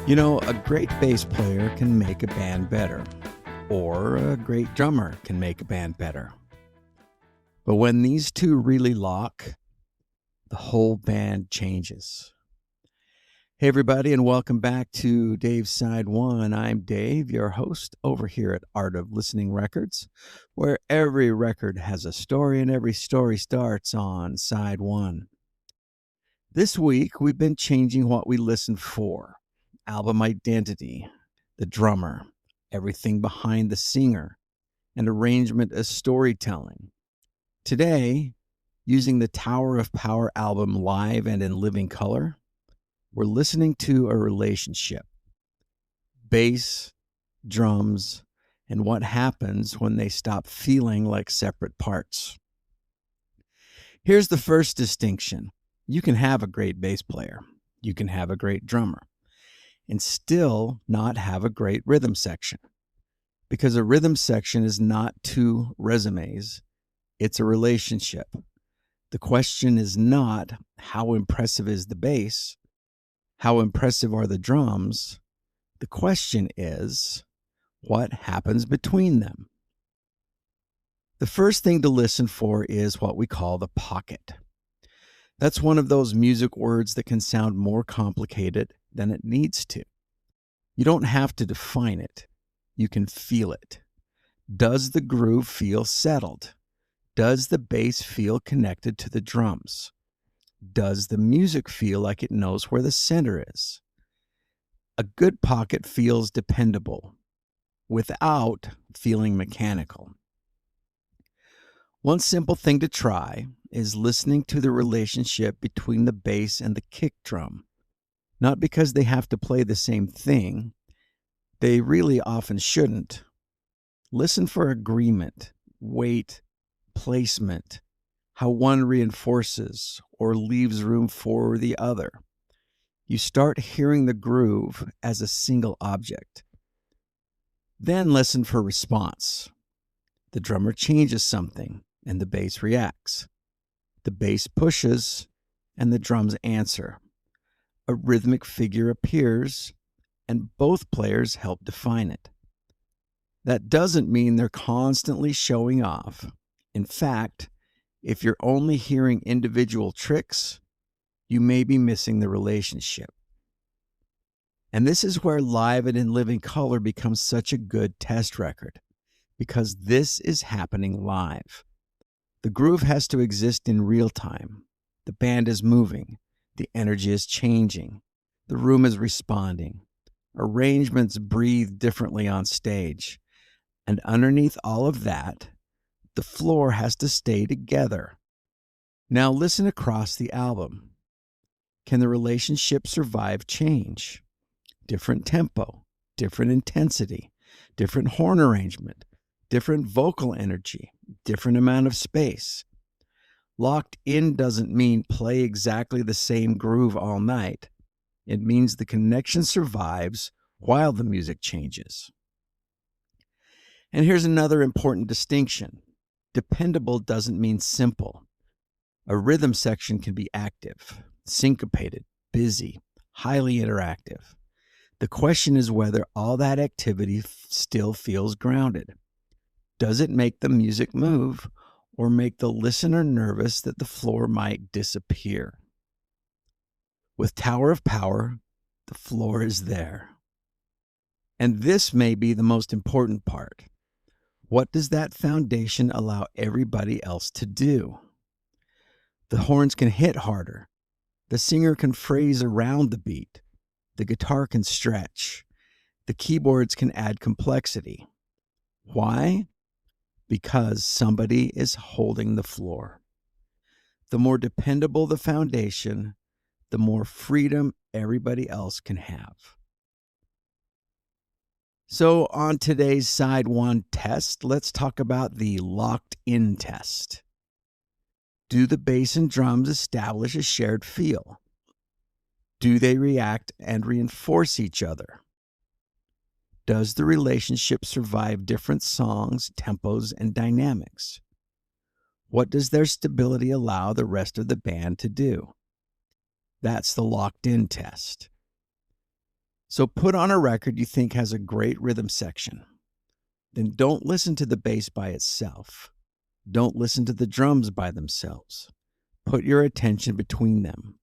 You know, a great bass player can make a band better, or a great drummer can make a band better. But when these two really lock, the whole band changes. Hey, everybody, and welcome back to Dave's Side One. I'm Dave, your host over here at Art of Listening Records, where every record has a story and every story starts on Side One. This week, we've been changing what we listen for. Album identity, the drummer, everything behind the singer, and arrangement as storytelling. Today, using the Tower of Power album live and in living color, we're listening to a relationship. Bass, drums, and what happens when they stop feeling like separate parts. Here's the first distinction. You can have a great bass player. You can have a great drummer and still not have a great rhythm section. Because a rhythm section is not two resumes, it's a relationship. The question is not how impressive is the bass, how impressive are the drums. The question is what happens between them. The first thing to listen for is what we call the pocket. That's one of those music words that can sound more complicated than it needs to. You don't have to define it. You can feel it. Does the groove feel settled? Does the bass feel connected to the drums? Does the music feel like it knows where the center is? A good pocket feels dependable without feeling mechanical. One simple thing to try is listening to the relationship between the bass and the kick drum. Not because they have to play the same thing. They really often shouldn't. Listen for agreement, weight, placement, how one reinforces or leaves room for the other. You start hearing the groove as a single object. Then listen for response. The drummer changes something and the bass reacts. The bass pushes and the drums answer. A rhythmic figure appears, and both players help define it. That doesn't mean they're constantly showing off. In fact, if you're only hearing individual tricks, you may be missing the relationship. And this is where live and in living color becomes such a good test record, because this is happening live. The groove has to exist in real time. The band is moving. The energy is changing. The room is responding. Arrangements breathe differently on stage. And underneath all of that, the floor has to stay together. Now listen across the album. Can the relationship survive change? Different tempo, different intensity, different horn arrangement, different vocal energy, different amount of space. Locked in doesn't mean play exactly the same groove all night. It means the connection survives while the music changes. And here's another important distinction. Dependable doesn't mean simple. A rhythm section can be active, syncopated, busy, highly interactive. The question is whether all that activity still feels grounded. Does it make the music move or make the listener nervous that the floor might disappear? With Tower of Power, the floor is there. And this may be the most important part. What does that foundation allow everybody else to do? The horns can hit harder. The singer can phrase around the beat. The guitar can stretch. The keyboards can add complexity. Why? Because somebody is holding the floor. The more dependable the foundation, the more freedom everybody else can have. So on today's Side One test, let's talk about the locked-in test. Do the bass and drums establish a shared feel? Do they react and reinforce each other? Does the relationship survive different songs, tempos, and dynamics? What does their stability allow the rest of the band to do? That's the locked-in test. So put on a record you think has a great rhythm section. Then don't listen to the bass by itself. Don't listen to the drums by themselves. Put your attention between them.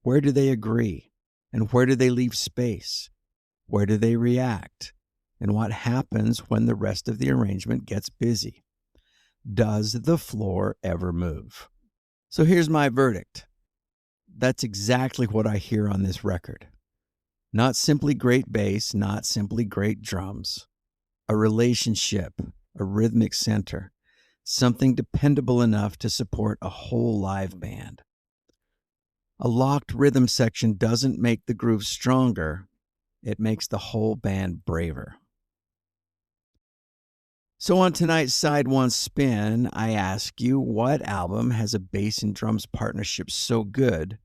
Where do they agree? And where do they leave space? Where do they react? And what happens when the rest of the arrangement gets busy? Does the floor ever move? So here's my verdict. That's exactly what I hear on this record. Not simply great bass, not simply great drums. A relationship, a rhythmic center, something dependable enough to support a whole live band. A locked rhythm section doesn't make the groove stronger, it makes the whole band braver. So on tonight's Side 1 Spin, I ask you, what album has a bass and drums partnership so good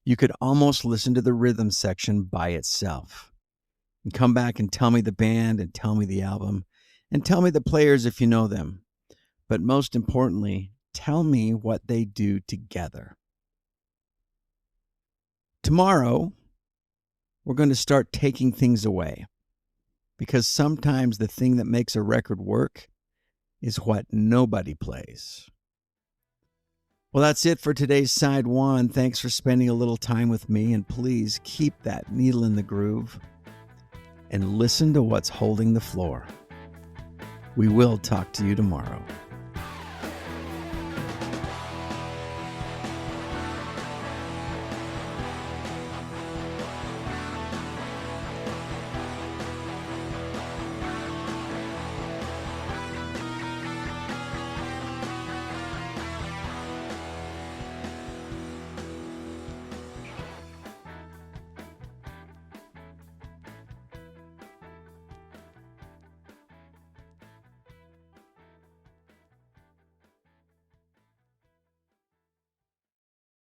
you could almost listen to the rhythm section by itself? And come back and tell me the band, and tell me the album, and tell me the players if you know them. But most importantly, tell me what they do together. Tomorrow, we're going to start taking things away, because sometimes the thing that makes a record work is what nobody plays. Well, that's it for today's Side 1. Thanks for spending a little time with me, and please keep that needle in the groove and listen to what's holding the floor. We will talk to you tomorrow.